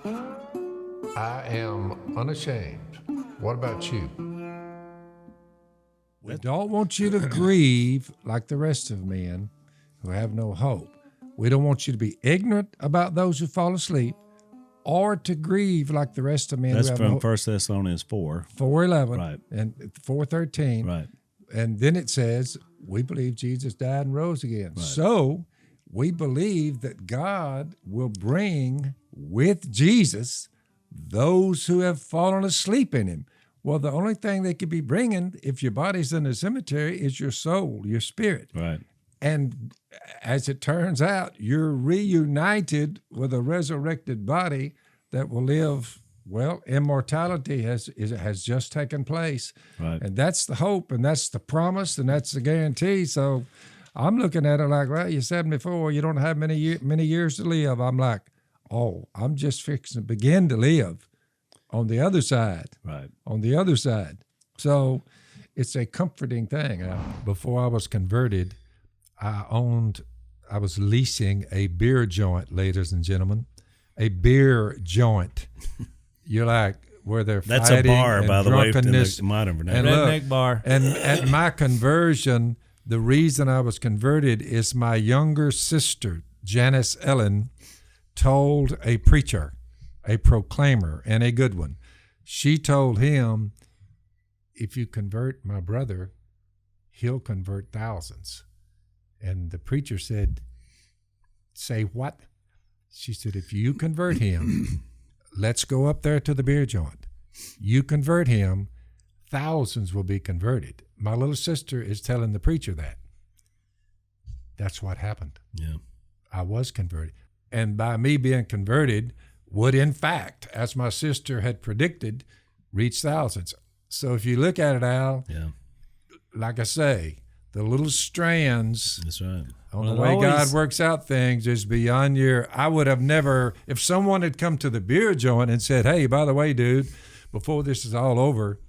I am unashamed. What about you? We don't want you to grieve like the rest of men who have no hope. We don't want you to be ignorant about those who fall asleep, or to grieve like the rest of men That's who have from no hope. 1 Thessalonians 4. 4:11 Right. and 4:13. Right. And then it says, we believe Jesus died and rose again. Right. So we believe that God will bring with Jesus those who have fallen asleep in him. Well, the only thing they could be bringing, if your body's in the cemetery, is your soul, your spirit. Right. And as it turns out, you're reunited with a resurrected body that will live. Well, immortality has just taken place. Right. And that's the hope, and that's the promise, and that's the guarantee. So I'm looking at it like, well, you're 74, you don't have many years to live. I'm like, oh, I'm just fixing to begin to live on the other side. Right. On the other side. So it's a comforting thing. Before I was converted, I was leasing a beer joint, ladies and gentlemen, a beer joint. You're like, where they're That's fighting a bar, and by the way, in drunkenness. the modern And vernacular. look, Redneck bar. And at my conversion, the reason I was converted is my younger sister, Janice Ellen, told a preacher, a proclaimer, and a good one. She told him, if you convert my brother, he'll convert thousands. And the preacher said, say what? She said, if you convert him, let's go up there to the beer joint. You convert him, thousands will be converted. My little sister is telling the preacher that. That's what happened. Yeah. I was converted. And by me being converted would, in fact, as my sister had predicted, reach thousands. So if you look at it, Al, Yeah. like I say, the little strands That's right. on the way God works out things is beyond your. I would have never, if someone had come to the beer joint and said, hey, by the way, dude, before this is all over,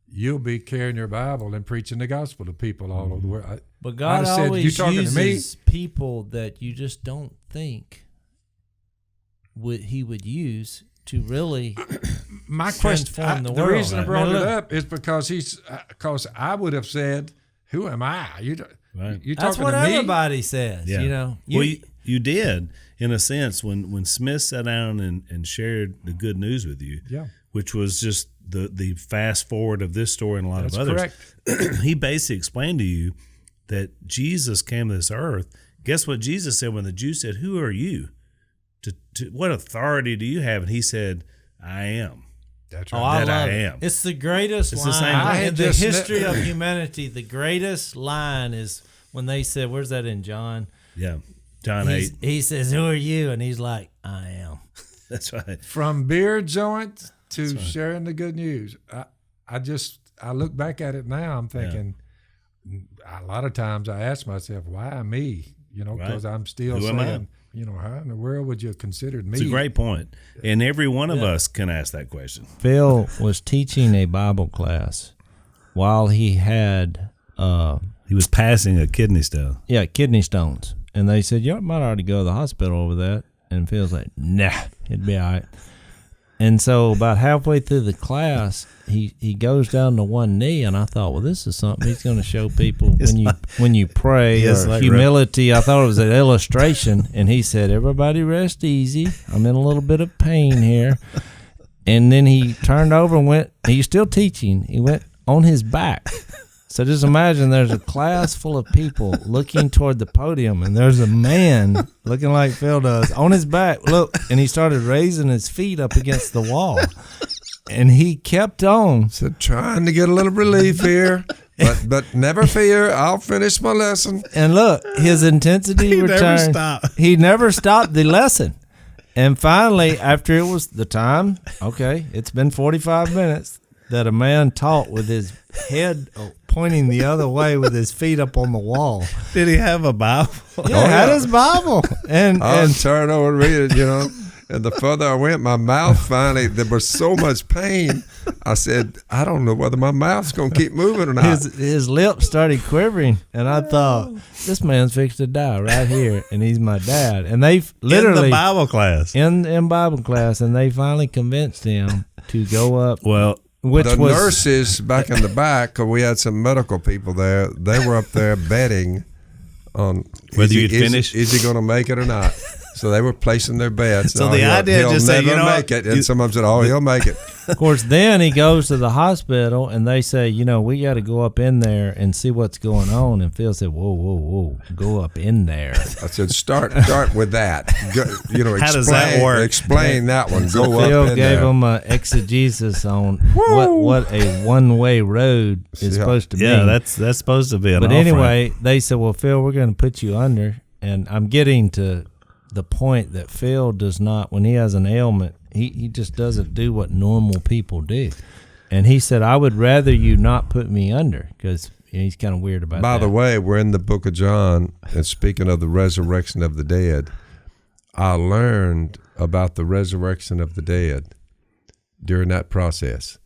you'll be carrying your Bible and preaching the gospel to people all over the world. But God I'd have said, always you talking to me? uses people that you just don't think he would use to really My question, transform the the world. reason I Right. brought Man, it look. up is because I would have said, who am I? You Right. talking That's what to me? everybody says. Yeah. You know. Well, you did, in a sense, when Smith sat down and shared the good news with you, Yeah. which was just the fast forward of this story and a lot That's of others. correct. He basically explained to you that Jesus came to this earth. Guess what Jesus said when the Jews said, who are you? To what authority do you have? And he said, I am. That's Oh, right. I that love I it. am. It's the greatest It's the line same thing. I in had the just history of humanity. The greatest line is when they said, "Where's that in John?" Yeah. John 8. He says, "Who are you?" And he's like, "I am." That's right. From beer joint to sharing the good news. I look back at it now, I'm thinking, a lot of times I ask myself, why me? Because I'm still Who am I? saying, how in the world would you have considered me? It's a great point. And every one of us can ask that question. Phil was teaching a Bible class while he had He was passing a kidney stone. kidney stones. And they said, you might already go to the hospital over that. And Phil's like, nah, it'd be all right. And so about halfway through the class, he goes down to one knee, and I thought, well, this is something he's going to show people when you pray It's or like humility. I thought it was an illustration, and he said, everybody rest easy. I'm in a little bit of pain here. And then he turned over and went, he's still teaching. He went on his back. So just imagine there's a class full of people looking toward the podium, and there's a man looking like Phil does on his back. Look, and he started raising his feet up against the wall, and he kept on. So trying to get a little relief here, but never fear, I'll finish my lesson. And look, his intensity returned. He never stopped the lesson. And finally, after it was the time, okay, it's been 45 minutes, that a man taught with his head pointing the other way with his feet up on the wall. Did he have a Bible? Yeah, had his Bible. And I'll turn over and read it, And the further I went, my mouth finally, there was so much pain. I said, I don't know whether my mouth's going to keep moving or not. His lips started quivering, and I thought, this man's fixed to die right here, and he's my dad. And they literally in the Bible class, in Bible class, and they finally convinced him to go up. well, The nurses back in the back, 'cause we had some medical people there, they were up there betting on whether you'd finish. Is he going to make it or not? So they were placing their bets. So the idea he'll just never say, you know make what? it, and some of them said, "Oh, he'll make it." Of course, then he goes to the hospital, and they say, we got to go up in there and see what's going on. And Phil said, whoa, go up in there. I said, "Start with that. Go, How does that work? Explain that one. Go up Phil in gave there." him an exegesis on what a one-way road is supposed to be. Yeah, that's supposed to be an But off-ramp. anyway, they said, well, Phil, we're going to put you under. And I'm getting to the point that Phil does not, when he has an ailment, he just doesn't do what normal people do. And he said, I would rather you not put me under, because he's kind of weird about By that. the way, we're in the book of John, and speaking of the resurrection of the dead, I learned about the resurrection of the dead during that process,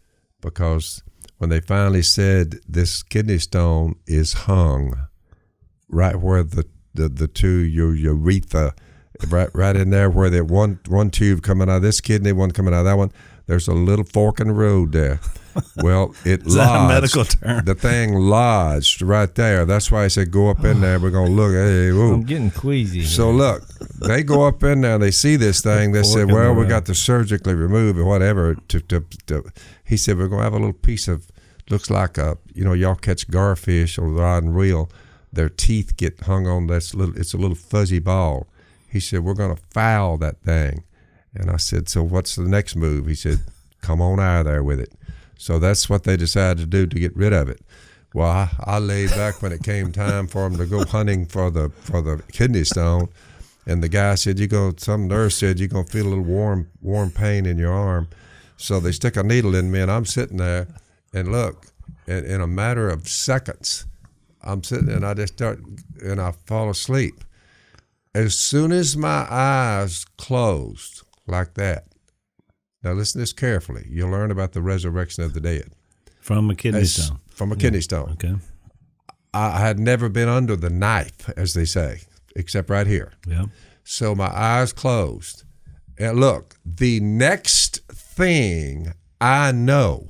because when they finally said this kidney stone is hung right where the two urethra, right in there where the one tube coming out of this kidney, one coming out of that one, there's a little fork in the road there. Well, it Is that a lodged. medical term? The thing lodged right there. That's why I said go up in there. We're gonna look. Hey, I'm getting queasy. so look, they go up in there. They see this thing. They said, in "Well, the we road. got to surgically remove it, whatever." He said, "We're gonna have a little piece of looks like a y'all catch garfish or rod and reel. Their teeth get hung on this little. It's a little fuzzy ball." He said, "We're gonna foul that thing." And I said, "So what's the next move?" He said, "Come on out of there with it." So that's what they decided to do to get rid of it. Well, I laid back when it came time for them to go hunting for the kidney stone, and the guy said, some nurse said, you're going to feel a little warm pain in your arm. So they stick a needle in me, and I'm sitting there, and look, in a matter of seconds, I'm sitting there, and I just start, and I fall asleep. As soon as my eyes closed like that, now listen to this carefully. You'll learn about the resurrection of the dead. From a kidney stone. From a kidney stone. Okay. I had never been under the knife, as they say, except right here. Yeah. So my eyes closed. And look, the next thing I know,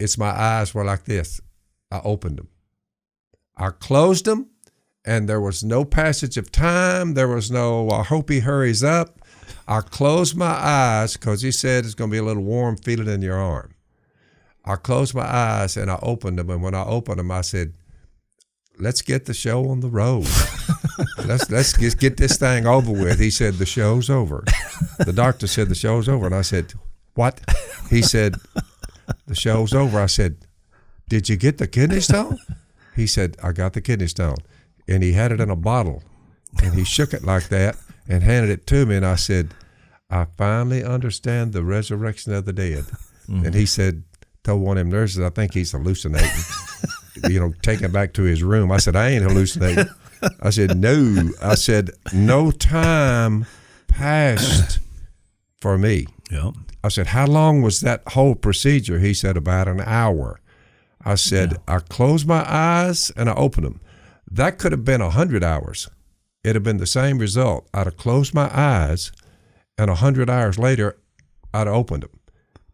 it's my eyes were like this. I opened them. I closed them, and there was no passage of time. There was no, I hope he hurries up. I closed my eyes because he said it's going to be a little warm feeling in your arm. I closed my eyes and I opened them. And when I opened them, I said, let's get the show on the road. let's just get this thing over with. He said, the show's over. The doctor said, the show's over. And I said, what? He said, the show's over. I said, did you get the kidney stone? He said, I got the kidney stone. And he had it in a bottle. And he shook it like that and handed it to me. And I said, I finally understand the resurrection of the dead. And he said, told one of them nurses, I think he's hallucinating. Take him back to his room. I said, I ain't hallucinating. I said, no. I said, no time passed for me. Yeah. I said, how long was that whole procedure? He said, about an hour. I said, I closed my eyes and I opened them. That could have been 100 hours. It'd have been the same result. I'd have closed my eyes, and 100 hours later, I'd have opened them.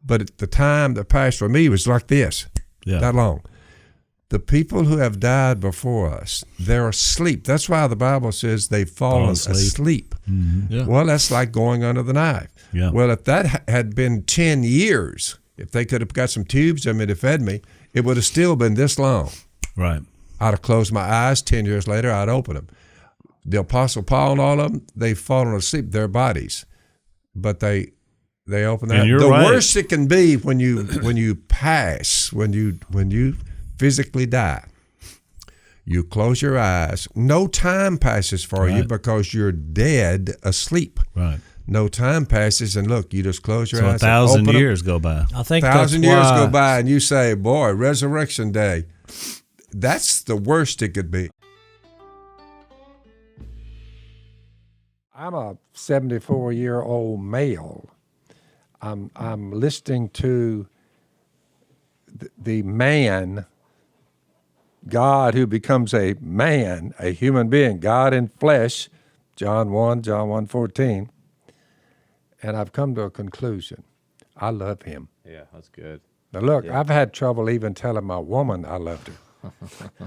But at the time that passed for me was like this, that long. The people who have died before us, they're asleep. That's why the Bible says they've fallen asleep. Mm-hmm. Yeah. Well, that's like going under the knife. Yeah. Well, if that had been 10 years, if they could have got some tubes in me to fed me, it would have still been this long. Right. I'd have closed my eyes. 10 years later, I'd open them. The Apostle Paul and all of them, they've fallen asleep, their bodies, but they open their eyes. The worst it can be when you pass, when you physically die, you close your eyes. No time passes for you because you're dead asleep. Right. No time passes, and look, you just close your eyes. 1,000 years go by. I think 1,000 years go by, and you say, boy, resurrection day. That's the worst it could be. I'm a 74-year-old male. I'm listening to the man, God who becomes a man, a human being, God in flesh, John 1:14, and I've come to a conclusion. I love him. Yeah, that's good. Now look, I've had trouble even telling my woman I loved her.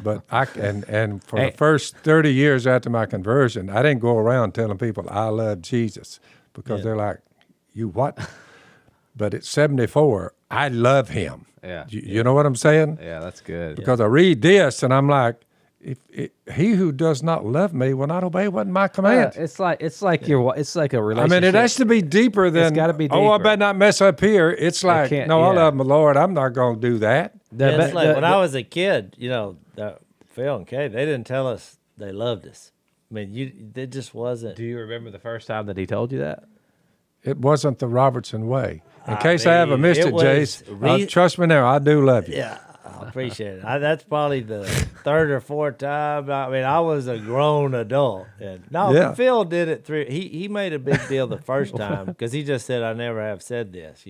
But for the first 30 years after my conversion, I didn't go around telling people I love Jesus because they're like, you what? But at 74, I love him. Yeah. You know what I'm saying? Yeah, that's good. Because I read this and I'm like, he who does not love me will not obey what my command. It's like a relationship. I mean, it has to be deeper than. It's gotta be Oh, I deeper. better not mess up here. It's like, can't- no, I yeah. love my Lord. I'm not going to do that. It's like when I was a kid, Phil and Kay, they didn't tell us they loved us. I mean, it just wasn't. Do you remember the first time that he told you that? It wasn't the Robertson way. In case I ever mean, missed it it, was Jase, trust me now, I do love you. Yeah, I appreciate it. That's probably the third or fourth time. I mean, I was a grown adult. And Phil did it through. He made a big deal the first time because he just said, "I never have said this,"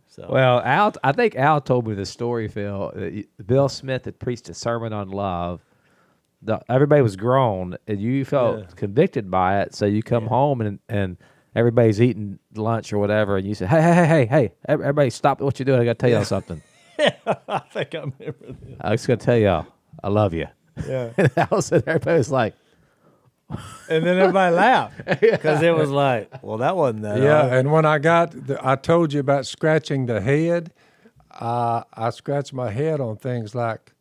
So Well, I think Al told me the story, Phil. Bill Smith had preached a sermon on love. Everybody was grown, and you felt convicted by it. So you come home and everybody's eating lunch or whatever, and you say, "Hey, everybody, stop what you're doing. I got to tell y'all something." I think I remember this. I was going to tell y'all, I love you. Yeah. And Al said, everybody was like, And then everybody laughed because it was like, well, that wasn't that. Yeah, hard. and when I told you about scratching the head, I scratched my head on things like,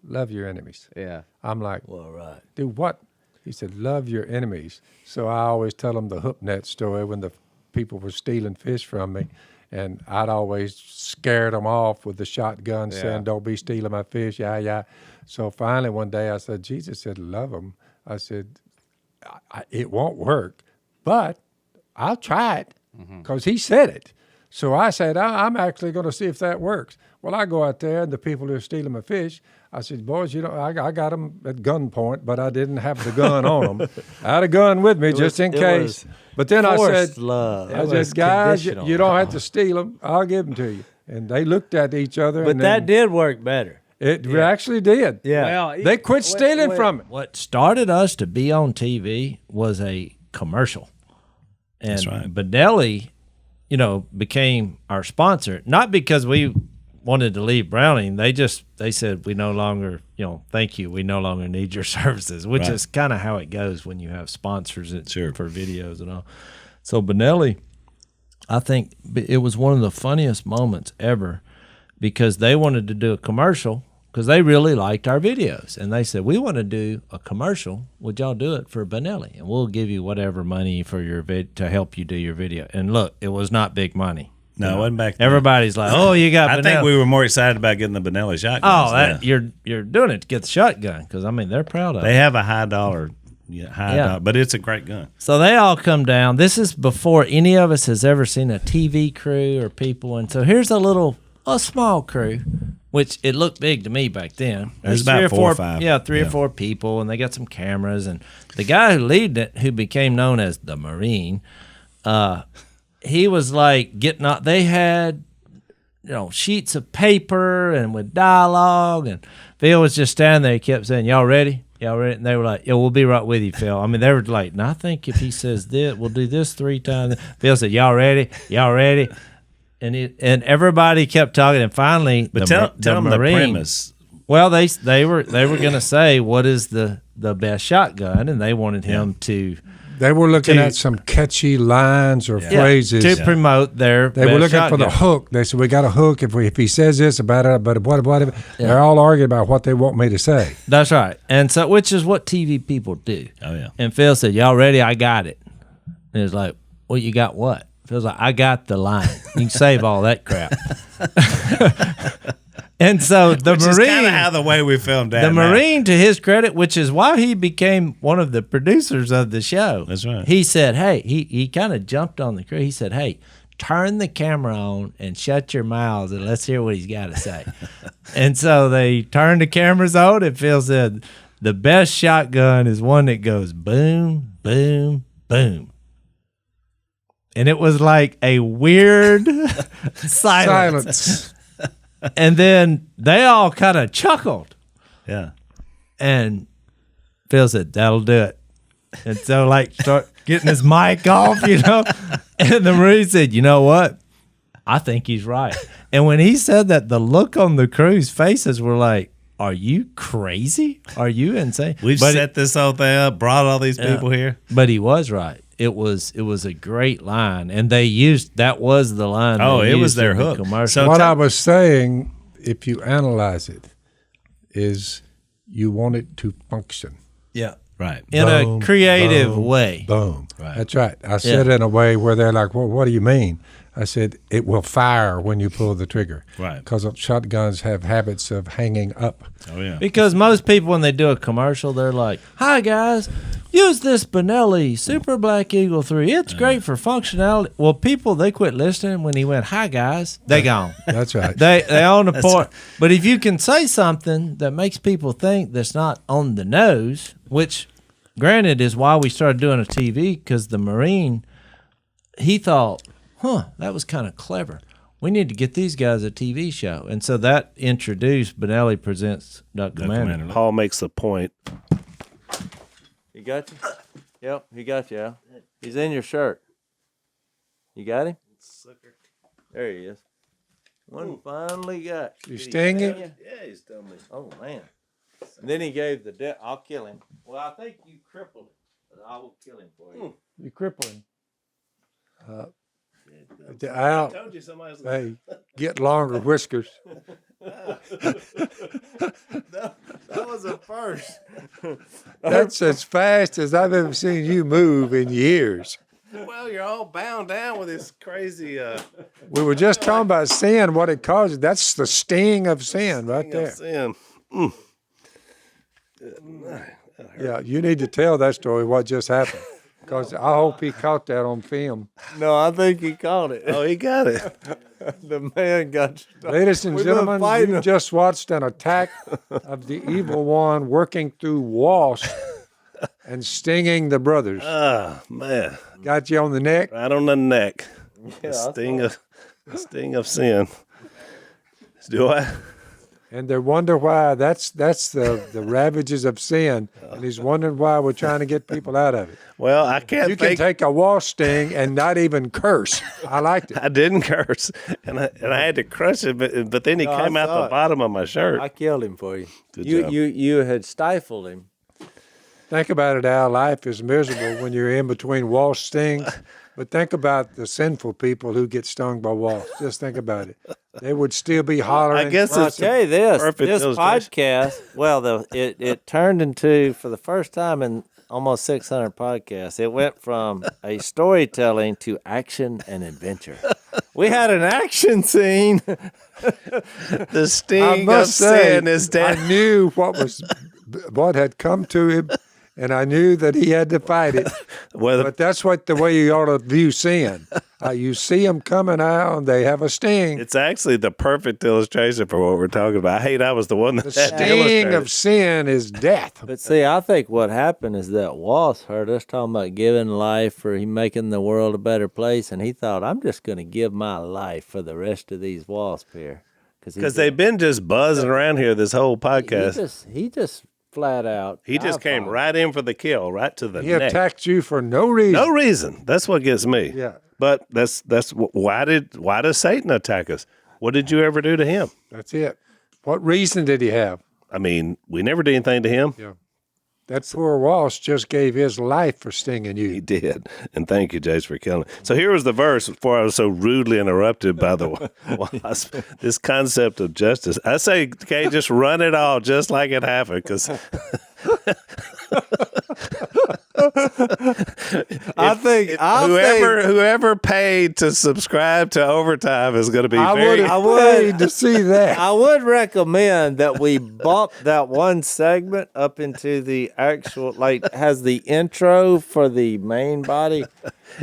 love your enemies. yeah. I'm like, Well, right. do what? He said, love your enemies. So I always tell them the hook net story when the people were stealing fish from me. And I'd always scared them off with the shotgun saying, don't be stealing my fish, yeah. So finally one day I said, Jesus said, love them. I said, it won't work, but I'll try it because he said it. So I said, I'm actually going to see if that works. Well, I go out there and the people who are stealing my fish, I said, boys, I got them at gunpoint, but I didn't have the gun on them. I had a gun with me just in case. But then I said, love. I said, guys, you don't have to steal them. I'll give them to you. And they looked at each other. But and that did work better. It actually did. Yeah. Well, They quit stealing from it. What started us to be on TV was a commercial. And That's right. Benelli, became our sponsor, not because we wanted to leave Browning. They said, we no longer, thank you. We no longer need your services, which is kind of how it goes when you have sponsors for videos and all. So Benelli, I think it was one of the funniest moments ever because they wanted to do a commercial because they really liked our videos. And they said, we want to do a commercial. Would y'all do it for Benelli? And we'll give you whatever money for your to help you do your video. And look, it was not big money. No, it wasn't back then. Everybody's like, oh, you got I Benelli. think we were more excited about getting the Benelli shotguns. Oh, you're doing it to get the shotgun because, they're proud of it. They have a high dollar, but it's a great gun. So they all come down. This is before any of us has ever seen a TV crew or people. And so here's a small crew, which it looked big to me back then. There's about four or five. Yeah, three or four people, and they got some cameras. And the guy who led it, who became known as the Marine, he was like getting out. They had, sheets of paper and with dialogue. And Phil was just standing there. He kept saying, y'all ready? Y'all ready? And they were like, yeah, we'll be right with you, Phil. They were like, no, I think if he says this, we'll do this 3 times. Phil said, y'all ready? Y'all ready? And everybody kept talking, and finally, Tell them the Marine, premise. Well, they were going to say what is the best shotgun, and they wanted him to. They were looking at some catchy lines or phrases to promote their. They were looking for the hook. They said, we got a hook. If he says this about it, but what. They're all arguing about what they want me to say. That's right. And so, which is what TV people do. Oh, yeah. And Phil said, y'all ready? I got it. And it's like, well, you got what? Phil's like, I got the line. You can save all that crap. And so the Which Marine. is kind of how the way we filmed that. The Marine, to his credit, which is why he became one of the producers of the show. That's right. He said, hey, he kind of jumped on the crew. He said, hey, turn the camera on and shut your mouths and let's hear what he's got to say. And so they turned the cameras on, and Phil said, the best shotgun is one that goes boom, boom, boom. And it was like a weird silence. And then they all kind of chuckled. Yeah. And Phil said, that'll do it. And so, like, start getting his mic off, you know. And the Marine said, you know what? I think he's right. And when he said that, the look on the crew's faces were like, are you crazy? Are you insane? We've set this whole thing up, brought all these people here. But he was right. It was a great line. And that was the line. Oh, they it was used their in the hook. commercial. So What I was saying, if you analyze it, is you want it to function. Yeah. Right. In Boom, a creative boom, way. Boom. Right. That's right. I said it in a way where they're like, well, what do you mean? I said, it will fire when you pull the trigger. Right. Because shotguns have habits of hanging up. Oh, yeah. Because most people, when they do a commercial, they're like, hi, guys, use this Benelli Super Black Eagle 3. It's great for functionality. Well, people, they quit listening when he went, hi, guys. They gone. That's right. They own the point. But if you can say something that makes people think that's not on the nose, which, granted, is why we started doing a TV, because the Marine, he thought, that was kind of clever. We need to get these guys a TV show. And so that introduced Benelli Presents Duck Commander. Paul makes a point. He got you? Yep, he got you, Al. He's in your shirt. You got him? There he is. One finally got You sting him? Yeah, he's telling me. Oh, man. And then he gave the I'll kill him. Well, I think you crippled him, but I will kill him for you. You cripple him. Al, told you somebody was hey, get longer whiskers. That was a first. That's as fast as I've ever seen you move in years. Well, you're all bound down with this crazy We were just talking about sin, what it causes. That's the sting of sin right thing there. of sin. Yeah, you need to tell that story, what just happened. Because I hope he caught that on film. No, I think he caught it. Oh, he got it. The man got Ladies and We've been gentlemen, fighting you him. just watched an attack of the evil one working through wasp and stinging the brothers. Oh, man. Got you on the neck? Right on the neck. The sting of sin. Do I? And they wonder why. That's the ravages of sin. And he's wondering why we're trying to get people out of it. Well, I can't You can think. take a wasp sting and not even curse. I liked it. I didn't curse, and I had to crush it, but then he No, I came out saw the it. bottom of my shirt. I killed him for you. Good you, job. you had stifled him. Think about it, Al. Life is miserable when you're in between wasp stings. But think about the sinful people who get stung by wasps. Just think about it. They would still be hollering. I guess I'll it's tell you this. perfect This illustration. podcast, well, it turned into, for the first time in almost 600 podcasts, it went from a storytelling to action and adventure. We had an action scene. the I sting of must say, sin is down. I knew what had come to him, and I knew that he had to fight it. Well, But that's the way you ought to view sin. You see them coming out, and they have a sting. it's actually the perfect illustration for what we're talking about. I was the one that The had to sting illustrate of it. sin is death. But see, I think what happened is that Wallace heard us talking about giving life for making the world a better place, and he thought, I'm just going to give my life for the rest of these wasps here. Because they've been just buzzing around here this whole podcast. He just flat out. He just came right in for the kill, right to the He neck. attacked you for no reason. No reason. That's what gets me. Yeah. But why does Satan attack us? What did you ever do to him? That's it. What reason did he have? I mean, we never did anything to him. Yeah. That poor wasp just gave his life for stinging He you. did. And thank you, Jase, for killing it. So here was the verse before I was so rudely interrupted by the wasp. This concept of justice. I say, okay, just run it all just like it happened. Because whoever paid to subscribe to Overtime is going to be I very... would have paid to see that. I would recommend that we bump that one segment up into the actual, has the intro for the main body.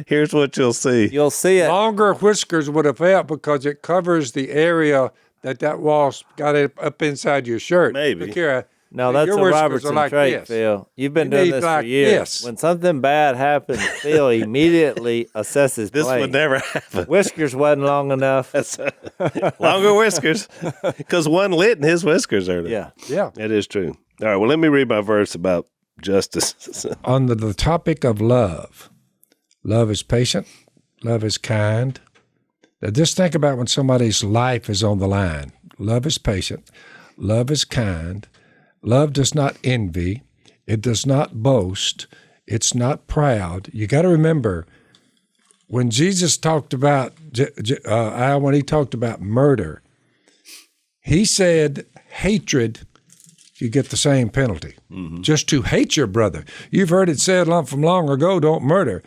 Here's what you'll see. You'll see it. Longer whiskers would have helped because it covers the area that wasp got it up inside your shirt. Maybe. Look here, No, that's Your a whiskers Robertson are like trait, this. Phil. You've been You doing need this like for years. this. When something bad happens, Phil immediately assesses This blame. would never happen. Whiskers wasn't long enough. Longer whiskers, because one lit in his whiskers earlier. Yeah. Yeah. That is true. All right, well, let me read my verse about justice. On the topic of love, love is patient, love is kind. Now just think about when somebody's life is on the line. Love is patient, love is kind, love does not envy, it does not boast, it's not proud. You got to remember, when Jesus talked about, when he talked about murder, he said hatred, you get the same penalty. Just to hate your brother. You've heard it said from long ago, don't murder.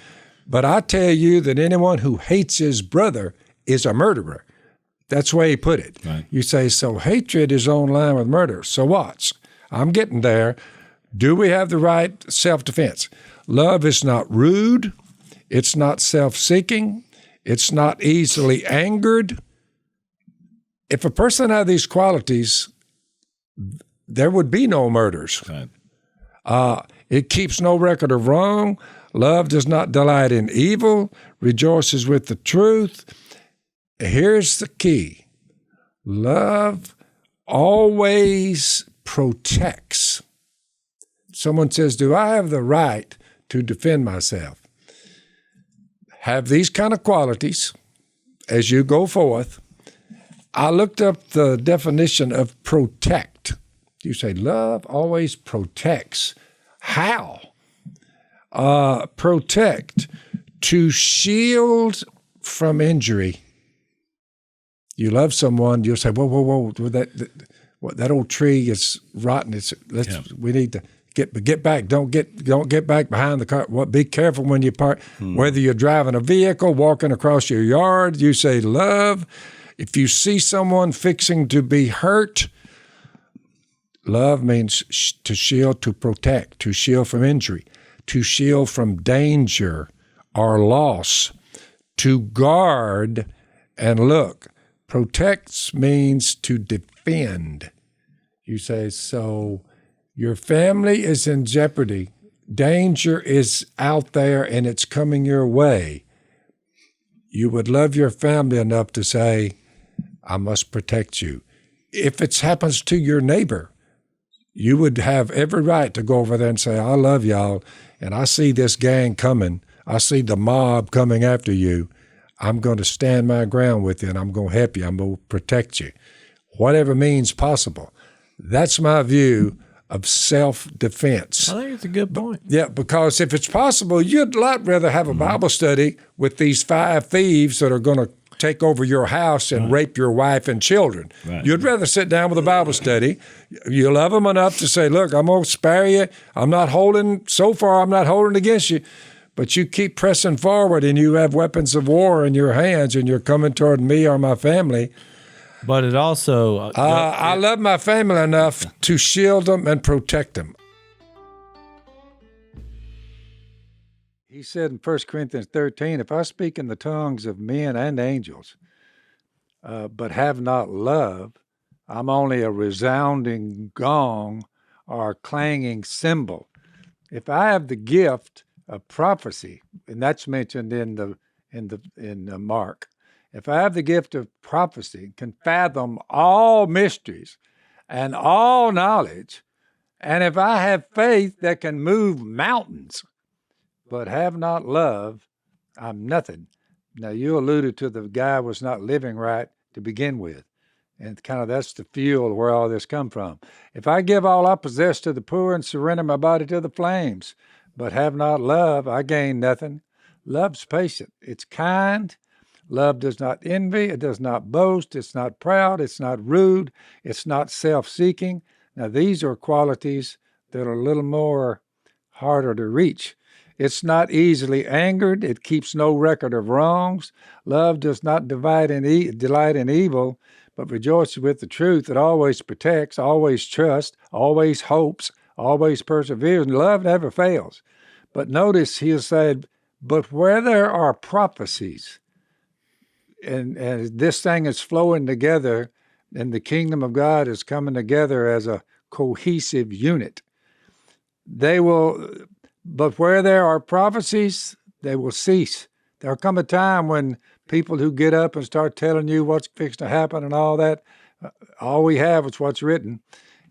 But I tell you that anyone who hates his brother is a murderer. That's the way he put it. Right. You say, so hatred is on line with murder. So what? I'm getting there. Do we have the right self-defense? Love is not rude. It's not self-seeking. It's not easily angered. If a person had these qualities, there would be no murders. Right. It keeps no record of wrong. Love does not delight in evil, rejoices with the truth. Here's the key. Love always protects. Someone says, do I have the right to defend myself? Have these kind of qualities as you go forth. I looked up the definition of protect. You say, love always protects. How? Protect, to shield from injury. You love someone, you'll say, whoa, that old tree is rotten. We need to get back. Don't get back behind the car. Be careful when you park. Whether you're driving a vehicle, walking across your yard, you say love. If you see someone fixing to be hurt, love means to shield, to protect, to shield from injury, to shield from danger or loss, to guard and look. Protects means to defend. You say, so your family is in jeopardy. Danger is out there and it's coming your way. You would love your family enough to say, I must protect you. If it happens to your neighbor, you would have every right to go over there and say, I love y'all, and I see this gang coming. I see the mob coming after you. I'm going to stand my ground with you, and I'm going to help you. I'm going to protect you. Whatever means possible. That's my view of self-defense. I think it's a good point. Yeah, because if it's possible, you'd a lot rather have a Bible study with these 5 thieves that are going to take over your house and rape your wife and children. Right. You'd rather sit down with a Bible study. You love them enough to say, look, I'm going to spare you. I'm not holding against you. But you keep pressing forward and you have weapons of war in your hands and you're coming toward me or my family. But it also... I love my family enough to shield them and protect them. He said in 1 Corinthians 13, if I speak in the tongues of men and angels, but have not love, I'm only a resounding gong or a clanging cymbal. If I have the gift of prophecy, and that's mentioned in Mark, if I have the gift of prophecy, can fathom all mysteries and all knowledge, and if I have faith that can move mountains, but have not love, I'm nothing. Now, you alluded to the guy was not living right to begin with, and kind of that's the fuel where all this come from. If I give all I possess to the poor and surrender my body to the flames, but have not love, I gain nothing. Love's patient. It's kind. Love does not envy. It does not boast. It's not proud. It's not rude. It's not self-seeking. Now, these are qualities that are a little more harder to reach. It's not easily angered. It keeps no record of wrongs. Love does not delight in evil, but rejoices with the truth. It always protects, always trusts, always hopes, always perseveres. And love never fails. But notice he said, but where there are prophecies, and this thing is flowing together, and the kingdom of God is coming together as a cohesive unit. But where there are prophecies, they will cease. There'll come a time when people who get up and start telling you what's fixed to happen and all that, all we have is what's written.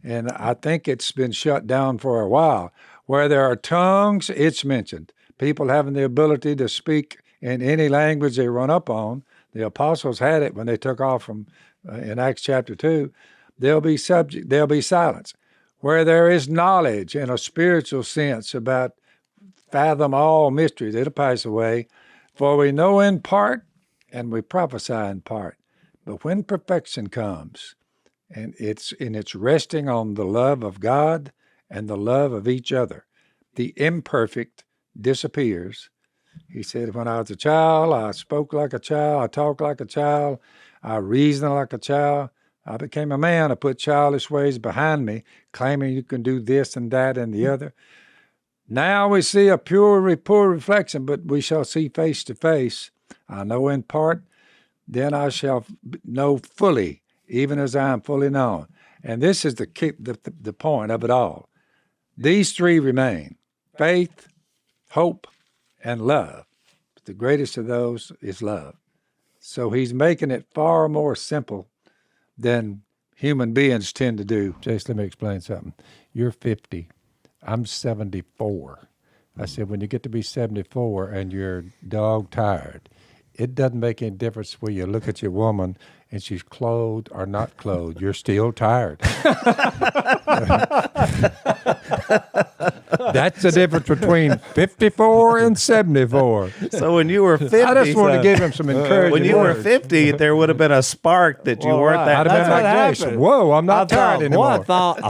And I think it's been shut down for a while. Where there are tongues, it's mentioned. People having the ability to speak in any language they run up on. The apostles had it when they took off from in Acts chapter 2. There'll be silence. Where there is knowledge in a spiritual sense about fathom all mysteries, it'll pass away. For we know in part and we prophesy in part. But when perfection comes, and it's resting on the love of God and the love of each other, the imperfect disappears. He said, when I was a child, I spoke like a child, I talked like a child, I reasoned like a child. I became a man, I put childish ways behind me, claiming you can do this and that and the other. Now we see a poor reflection, but we shall see face to face. I know in part, then I shall know fully, even as I am fully known. And this is the point of it all. These three remain: faith, hope, and love. But the greatest of those is love. So he's making it far more simple than human beings tend to do. Jase, let me explain something. You're 50. I'm 74. I said, when you get to be 74 and you're dog tired, it doesn't make any difference where you look at your woman and she's clothed or not clothed. You're still tired. That's the difference between 54 and 74. So when you were 50, I just wanted to give him some encouragement. when you were 50, there would have been a spark that you weren't that. I'd have been like Jason. Whoa, I'm not tired anymore.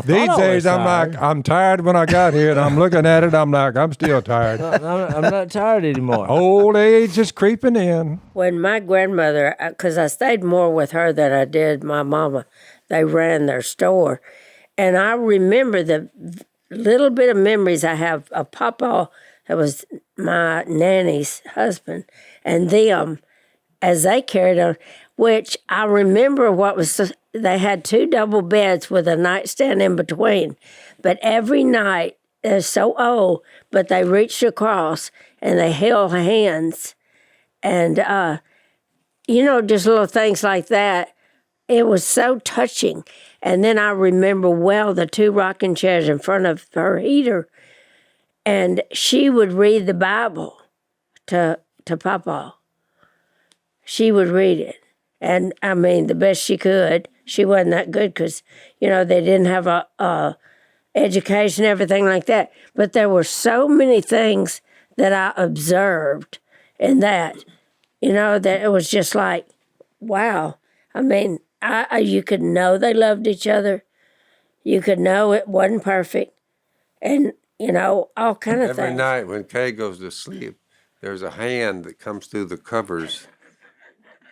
These days, I'm like, I'm tired when I got here, and I'm looking at it, I'm like, I'm still tired. I'm not tired anymore. Old age is creeping in. When my grandmother, because I stayed more with her than I did my mama, they ran their store. And I remember the little bit of memories I have of Papa, that was my nanny's husband, and them as they carried on, which I remember they had 2 double beds with a nightstand in between. But every night, they're so old, but they reached across and they held hands. And, just little things like that. It was so touching. And then I remember the 2 rocking chairs in front of her heater. And she would read the Bible to Papa. She would read it. And, I mean, the best she could. She wasn't that good because, they didn't have a education, everything like that. But there were so many things that I observed in that, that it was just like, wow. I mean, you could know they loved each other. You could know it wasn't perfect. And, all kind of things. Every night when Kay goes to sleep, there's a hand that comes through the covers,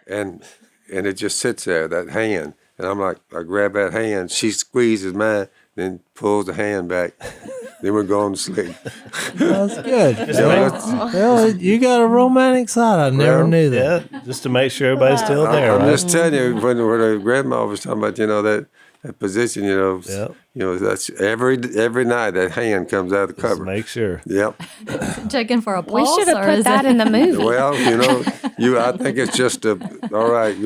and it just sits there, that hand. And I'm like, I grab that hand, she squeezes mine, then pulls the hand back. Then we're going to sleep. That's good. Well, you got a romantic side. I never knew that. Yeah, just to make sure everybody's still there. I'm right? just telling you, when the grandma was talking about, that position, that's every night that hand comes out of the Just cover. make sure. Yep. Checking for a We pulse. should have or put is that it- in the movie. Well, I think it's just all right.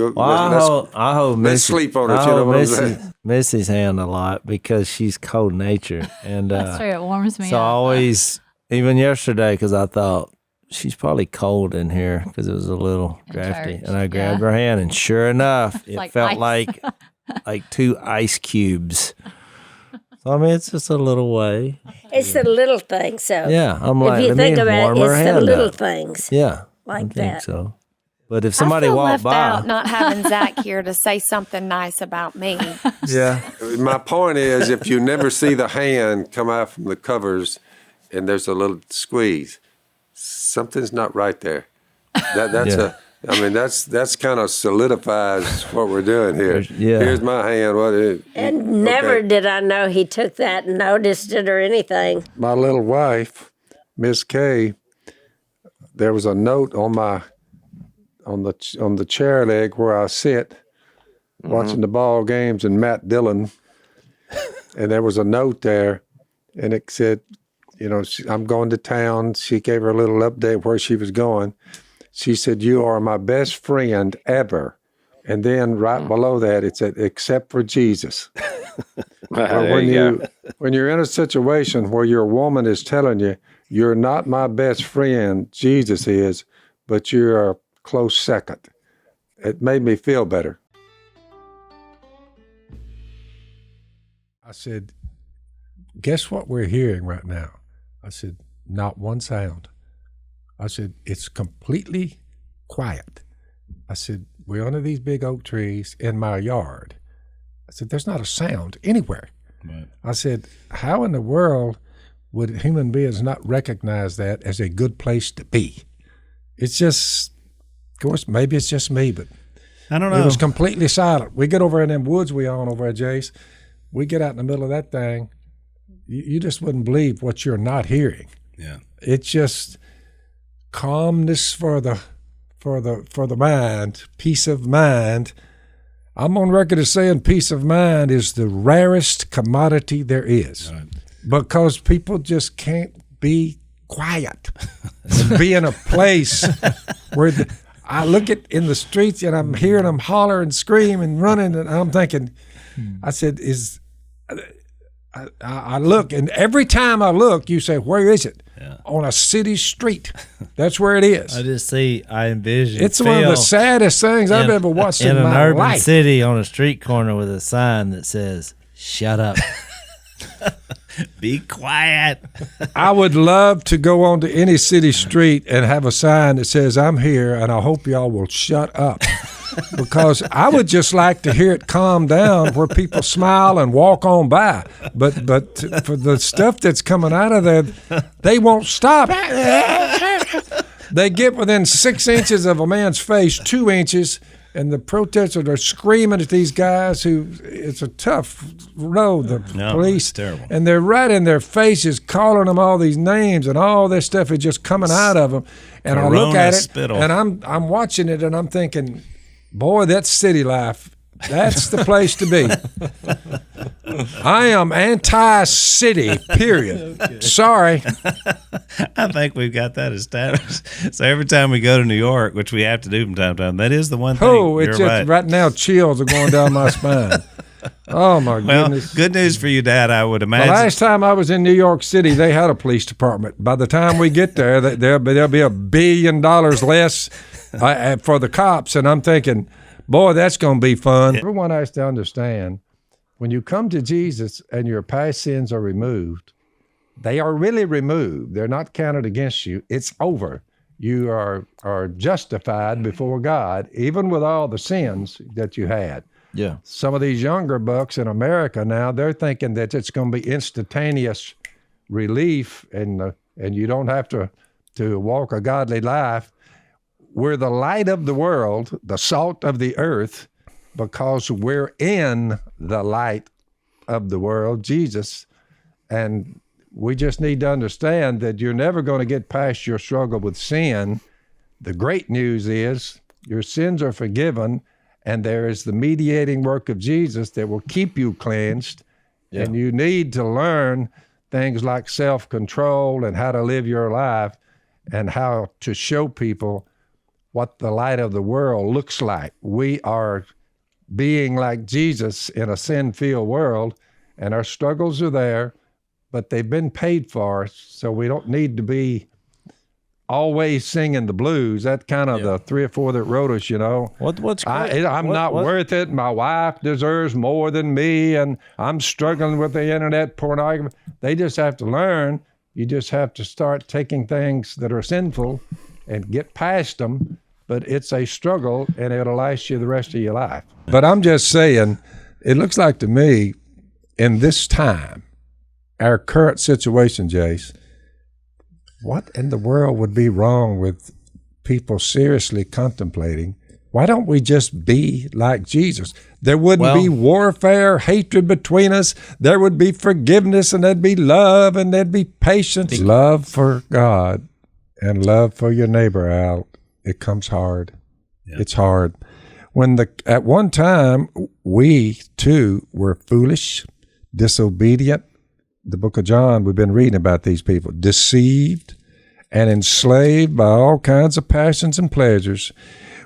I hold let's Missy, sleep on it. I You know hold what I'm Missy, saying? Missy's hand a lot because she's cold natured, and That's true. It warms me so I up. always, even yesterday, because I thought she's probably cold in here because it was a little In drafty, church, and I grabbed yeah. her hand, and sure enough, it like felt ice. like 2 ice cubes. So I mean, it's just a little way. It's the little things. So Yeah, I'm if like, you let think me about it, warm her it's the hand little up. things Yeah, like I think that. so. But if somebody I feel walked left by, out not having Zach here to say something nice about me. yeah, My point is, if you never see the hand come out from the covers, and there's a little squeeze, something's not right there. That's Yeah. that's kind of solidifies what we're doing here. Yeah. Here's my hand. What is? And never Okay. did I know he took that and noticed it or anything. My little wife, Miss Kay, there was a note on the chair leg where I sit watching the ball games, and Matt Dillon and there was a note there, and it said, I'm going to town. She gave her a little update where she was going. She said, "You are my best friend ever." And then right below that, it said, "Except for Jesus." But when you're in a situation where your woman is telling you, "You're not my best friend, Jesus is, but you're a close second," it made me feel better. I said, "Guess what we're hearing right now?" I said, "Not one sound." I said, "It's completely quiet." I said, "We're under these big oak trees in my yard." I said, "There's not a sound anywhere." Right. I said, "How in the world would human beings not recognize that as a good place to be?" It's just, of course, maybe it's just me, but I don't know. it was completely silent. We get over in them woods we own over at Jase. We get out in the middle of that thing. You just wouldn't believe what you're not hearing. Yeah. It's just calmness for the mind, peace of mind. I'm on record as saying peace of mind is the rarest commodity there is, Right. because people just can't be quiet and be in a place where I look at in the streets and I'm hearing them holler and scream and running, and I'm thinking, I said, I look, and every time I look, you say, "Where is it?" Yeah. On a city street. That's where it is. I envision. It's one of the saddest things I've ever watched in an my urban life. city on a street corner with a sign that says, "Shut up." Be quiet. I would love to go onto any city street and have a sign that says, "I'm here, and I hope y'all will shut up." Because I would just like to hear it calm down where people smile and walk on by. But for the stuff that's coming out of there, they won't stop. They get within 6 inches of a man's face, 2 inches, and the protesters are screaming at these guys who, it's a tough road, the police. It's terrible. And they're right in their faces calling them all these names, and all this stuff is just coming out of them. And I look at it, spittle. and I'm watching it, and I'm thinking, boy, that's city life. That's the place to be. I am anti-city, period. Sorry. I think we've got that established. So every time we go to New York, which we have to do from time to time, that is the one thing. Oh, it's You're just right. now chills are going down my spine. Oh, my Well, goodness. good news for you, Dad, I would The imagine. last time I was in New York City, they had a police department. By the time we get there, there'll be $1 billion less for the cops. And I'm thinking, boy, that's going to be fun. Everyone has to understand, when you come to Jesus and your past sins are removed, they are really removed. They're not counted against you. It's over. You are justified before God, even with all the sins that you had. Yeah. Some of these younger bucks in America now, they're thinking that it's going to be instantaneous relief and you don't have to walk a godly life. We're the light of the world, the salt of the earth, because we're in the light of the world, Jesus. And we just need to understand that you're never going to get past your struggle with sin. The great news is your sins are forgiven, and there is the mediating work of Jesus that will keep you cleansed. Yeah. And you need to learn things like self-control and how to live your life and how to show people what the light of the world looks like. We are being like Jesus in a sin-filled world, and our struggles are there, but they've been paid for, so we don't need to be always singing the blues. That's kind of the 3 or 4 that wrote us, you know. I'm not worth it. My wife deserves more than me, and I'm struggling with the internet pornography. They just have to learn. You just have to start taking things that are sinful and get past them. But it's a struggle, and it'll last you the rest of your life. But I'm just saying, it looks like to me, in this time, our current situation, Jase, what in the world would be wrong with people seriously contemplating, why don't we just be like Jesus? There wouldn't be warfare, hatred between us. There would be forgiveness, and there'd be love, and there'd be patience. Love for God and love for your neighbor, Al. It comes hard. Yeah. It's hard. At one time, we too were foolish, disobedient. The book of John, we've been reading about these people, deceived and enslaved by all kinds of passions and pleasures.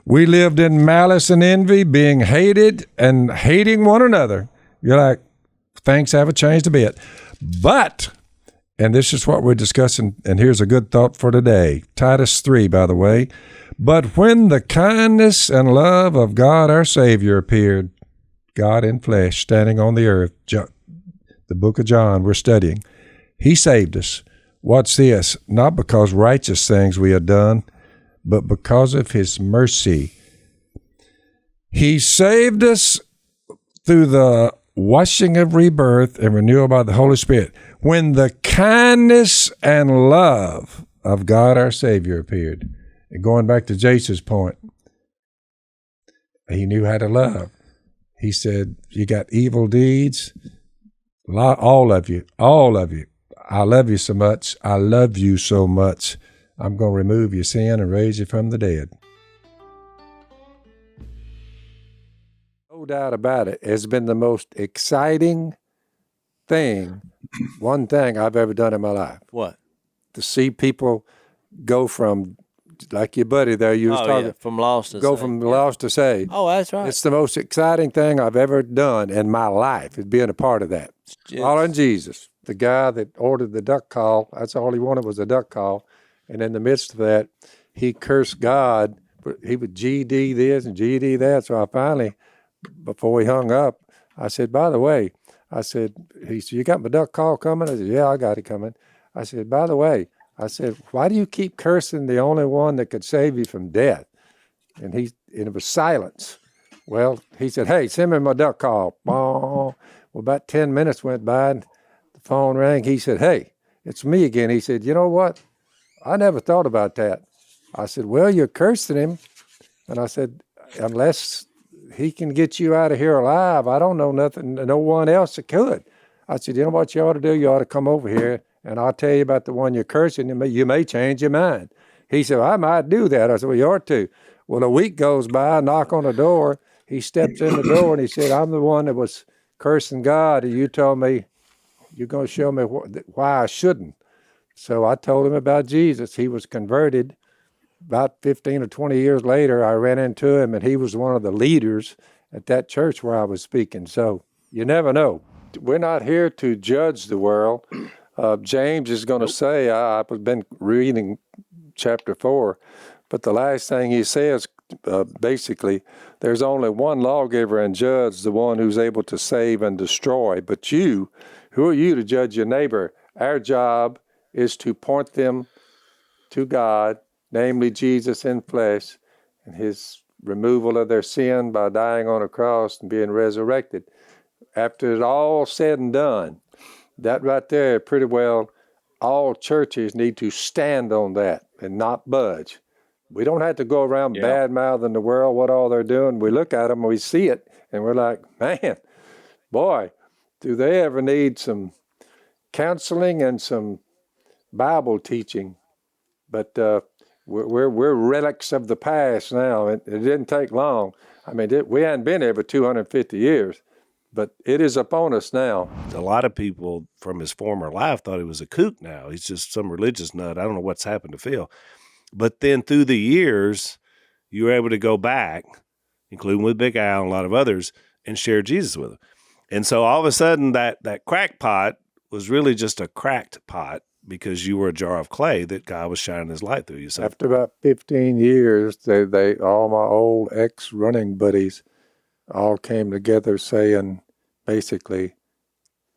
We lived in malice and envy, being hated and hating one another. You're like, things haven't changed a bit. But, and this is what we're discussing, and here's a good thought for today. Titus 3, by the way. But when the kindness and love of God our Savior appeared, God in flesh, standing on the earth, the book of John we're studying, he saved us. What's this? Not because righteous things we had done, but because of his mercy. He saved us through the washing of rebirth and renewal by the Holy Spirit, when the kindness and love of God our Savior appeared. And going back to Jase's point, he knew how to love. He said, you got evil deeds, all of you. I love you so much. I love you so much. I'm going to remove your sin and raise you from the dead. No doubt about it. It's been the most exciting thing, one thing I've ever done in my life. What? To see people go from, like your buddy there, you was talking, from lost to go saved. from lost to saved. Oh, that's right. It's the most exciting thing I've ever done in my life, is being a part of that. Following Jesus, the guy that ordered the duck call, that's all he wanted was a duck call. And in the midst of that, he cursed God. He would GD this and GD that. So I finally, before he hung up, I said, by the way, he said, you got my duck call coming? I said, yeah, I got it coming. I said, by the way, I said, why do you keep cursing the only one that could save you from death? And it was silence. Well, he said, hey, send me my duck call. Well, about 10 minutes went by and the phone rang. He said, hey, it's me again. He said, you know what? I never thought about that. I said, well, you're cursing him. And I said, unless he can get you out of here alive, I don't know nothing, no one else that could. I said, you know what you ought to do? You ought to come over here and I'll tell you about the one you're cursing. You may change your mind. He said, well, I might do that. I said, well, you ought to. Well, a week goes by, I knock on the door. He steps in the door and he said, I'm the one that was cursing God. And you told me you're going to show me why I shouldn't. So I told him about Jesus. He was converted. About 15 or 20 years later, I ran into him, and he was one of the leaders at that church where I was speaking. So you never know. We're not here to judge the world. James is going to say, I've been reading chapter 4, but the last thing he says, basically, there's only one lawgiver and judge, the one who's able to save and destroy. But you, who are you to judge your neighbor? Our job is to point them to God, namely Jesus in flesh, and his removal of their sin by dying on a cross and being resurrected. After it's all said and done, that right there, pretty well, all churches need to stand on that and not budge. We don't have to go around bad-mouthing the world, what all they're doing. We look at them, we see it, and we're like, man, boy, do they ever need some counseling and some Bible teaching. But we're relics of the past now. It didn't take long. I mean, we hadn't been here for 250 years, but it is upon us now. A lot of people from his former life thought he was a kook now. He's just some religious nut. I don't know what's happened to Phil. But then through the years, you were able to go back, including with Big Al and a lot of others, and share Jesus with them. And so all of a sudden, that crack pot was really just a cracked pot because you were a jar of clay that God was shining his light through you. So after about 15 years, they all my old ex-running buddies all came together saying, basically,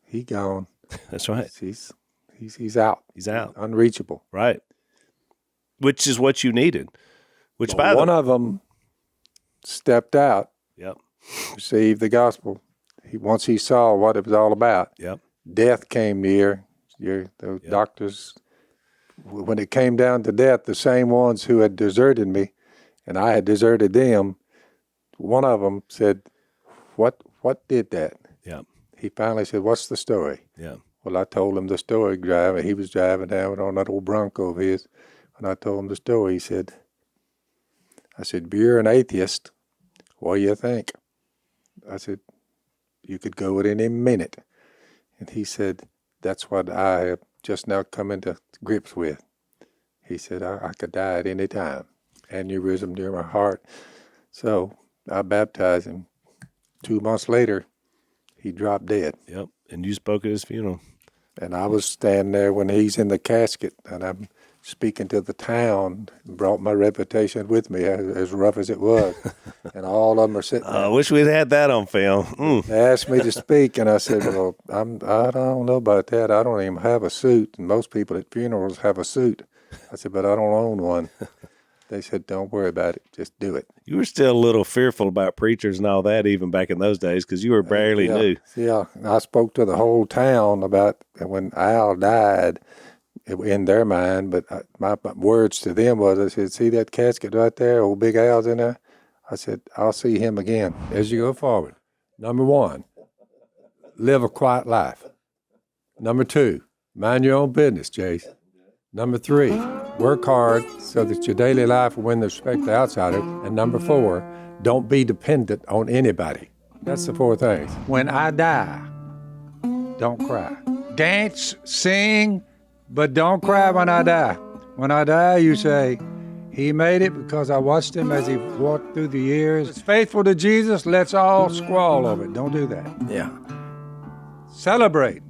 he gone. That's right. He's out. He's out. Unreachable. Right. Which is what you needed. Which Well, one of them stepped out. Yep. Received the gospel. Once he saw what it was all about. Yep. Death came near. The doctors, when it came down to death, the same ones who had deserted me, and I had deserted them, one of them said, "What did that?" Yeah. He finally said, "What's the story?" Yeah. Well, I told him the story. He was driving down on that old Bronco of his, and I told him the story. He said, "I said, you're an atheist. What do you think?" I said, "You could go at any minute." And he said, that's what I have just now come into grips with. He said, I could die at any time. Aneurysm near my heart. So I baptized him. 2 months later, he dropped dead. Yep. And you spoke at his funeral. And I was standing there when he's in the casket, and I'm speaking to the town, brought my reputation with me, as rough as it was. And all of them are sitting there. I wish we'd had that on film. They asked me to speak, and I said, well, I don't know about that. I don't even have a suit, and most people at funerals have a suit. I said, but I don't own one. They said, don't worry about it. Just do it. You were still a little fearful about preachers and all that even back in those days because you were barely new. Yeah, I spoke to the whole town about when Al died in their mind, but my words to them was, I said, see that casket right there, old Big Al's in there? I said, I'll see him again. As you go forward, number 1, live a quiet life. Number 2, mind your own business, Jase. Number 3, work hard so that your daily life will win the respect of the outsider. And number 4, don't be dependent on anybody. That's the 4 things. When I die, don't cry. Dance, sing, but don't cry when I die. When I die, you say, he made it because I watched him as he walked through the years. It's faithful to Jesus, let's all squall over it. Don't do that. Yeah. Celebrate.